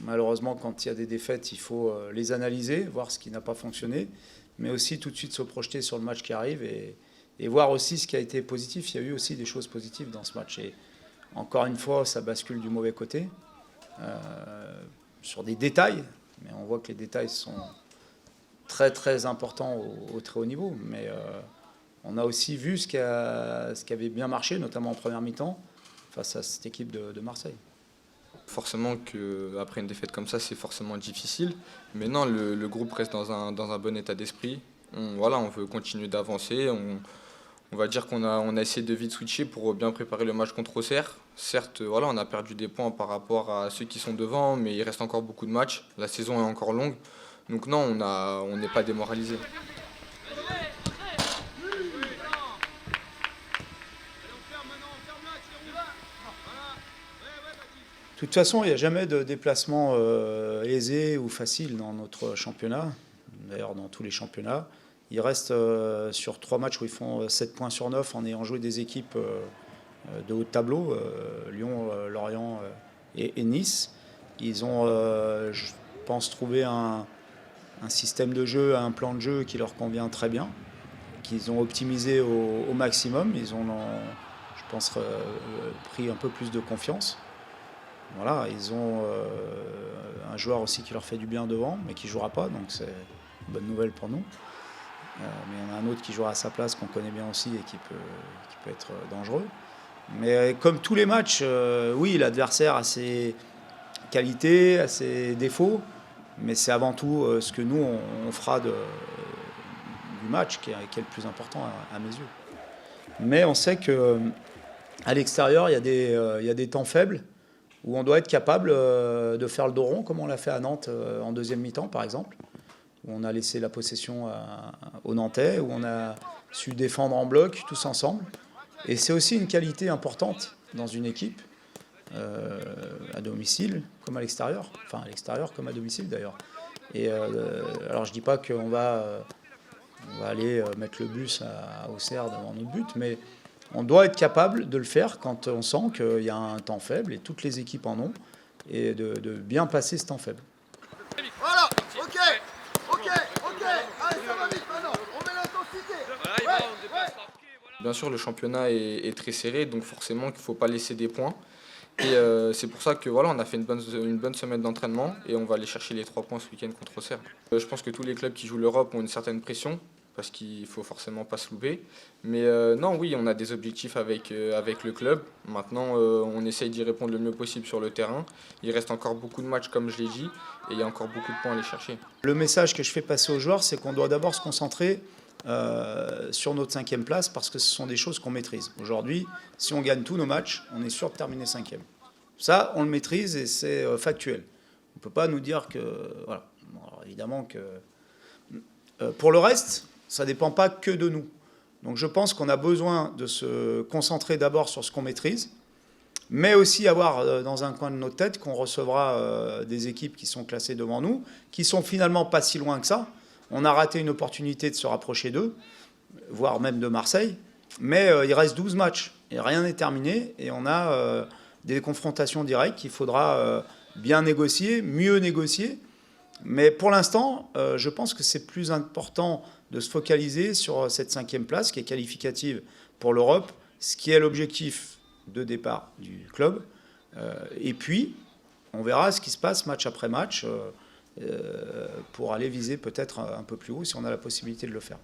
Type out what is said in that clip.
Malheureusement, quand il y a des défaites, il faut les analyser, voir ce qui n'a pas fonctionné, mais aussi tout de suite se projeter sur le match qui arrive et voir aussi ce qui a été positif. Il y a eu aussi des choses positives dans ce match. Et encore une fois, ça bascule du mauvais côté, sur des détails, mais on voit que les détails sont très très importants au très haut niveau. Mais on a aussi vu ce qui avait bien marché, notamment en première mi-temps, face à cette équipe de Marseille. Forcément qu'après une défaite comme ça, c'est forcément difficile. Mais non, le groupe reste dans un bon état d'esprit. Voilà, on veut continuer d'avancer. On va dire qu'on a essayé de vite switcher pour bien préparer le match contre Auxerre. Certes, voilà, on a perdu des points par rapport à ceux qui sont devant, mais il reste encore beaucoup de matchs. La saison est encore longue. Donc non, on n'est pas démoralisé. De toute façon, il n'y a jamais de déplacement aisé ou facile dans notre championnat, d'ailleurs dans tous les championnats. Il reste sur 3 matchs où ils font 7 points sur 9 en ayant joué des équipes de haut de tableau, Lyon, Lorient et Nice. Ils ont, je pense, trouvé un système de jeu, un plan de jeu qui leur convient très bien, qu'ils ont optimisé au maximum. Ils ont, je pense, pris un peu plus de confiance. Voilà, ils ont un joueur aussi qui leur fait du bien devant, mais qui ne jouera pas, donc c'est une bonne nouvelle pour nous. Mais il y en a un autre qui jouera à sa place, qu'on connaît bien aussi et qui peut être dangereux. Mais comme tous les matchs, oui, l'adversaire a ses qualités, a ses défauts, mais c'est avant tout ce que nous, on fera du match qui est le plus important à mes yeux. Mais on sait qu'à l'extérieur, il y a des temps faibles, où on doit être capable de faire le dos rond, comme on l'a fait à Nantes en deuxième mi-temps, par exemple, où on a laissé la possession aux Nantais, où on a su défendre en bloc, tous ensemble. Et c'est aussi une qualité importante dans une équipe, à domicile comme à l'extérieur, enfin à l'extérieur comme à domicile d'ailleurs. Et alors je ne dis pas qu'on va aller mettre le bus à Auxerre devant notre but, mais on doit être capable de le faire quand on sent qu'il y a un temps faible, et toutes les équipes en ont, et de bien passer ce temps faible. Voilà, ok, allez, ça va vite maintenant, on met l'intensité. Ouais. Bien sûr, le championnat est très serré, donc forcément qu'il ne faut pas laisser des points. Et c'est pour ça que voilà, on a fait une bonne semaine d'entraînement et on va aller chercher les 3 points ce week-end contre Auxerre. Je pense que tous les clubs qui jouent l'Europe ont une certaine pression, parce qu'il ne faut forcément pas se louper. Mais non, oui, on a des objectifs avec le club. Maintenant, on essaye d'y répondre le mieux possible sur le terrain. Il reste encore beaucoup de matchs, comme je l'ai dit, et il y a encore beaucoup de points à aller chercher. Le message que je fais passer aux joueurs, c'est qu'on doit d'abord se concentrer sur notre 5e place, parce que ce sont des choses qu'on maîtrise. Aujourd'hui, si on gagne tous nos matchs, on est sûr de terminer 5e. Ça, on le maîtrise et c'est factuel. On ne peut pas nous dire que... Voilà. Alors, évidemment que... pour le reste, ça ne dépend pas que de nous. Donc je pense qu'on a besoin de se concentrer d'abord sur ce qu'on maîtrise, mais aussi avoir dans un coin de notre tête qu'on recevra des équipes qui sont classées devant nous, qui sont finalement pas si loin que ça. On a raté une opportunité de se rapprocher d'eux, voire même de Marseille, mais il reste 12 matchs et rien n'est terminé, et on a des confrontations directes qu'il faudra bien négocier, mieux négocier. Mais pour l'instant, je pense que c'est plus important de se focaliser sur cette 5e place qui est qualificative pour l'Europe, ce qui est l'objectif de départ du club. Et puis, on verra ce qui se passe match après match pour aller viser peut-être un peu plus haut si on a la possibilité de le faire.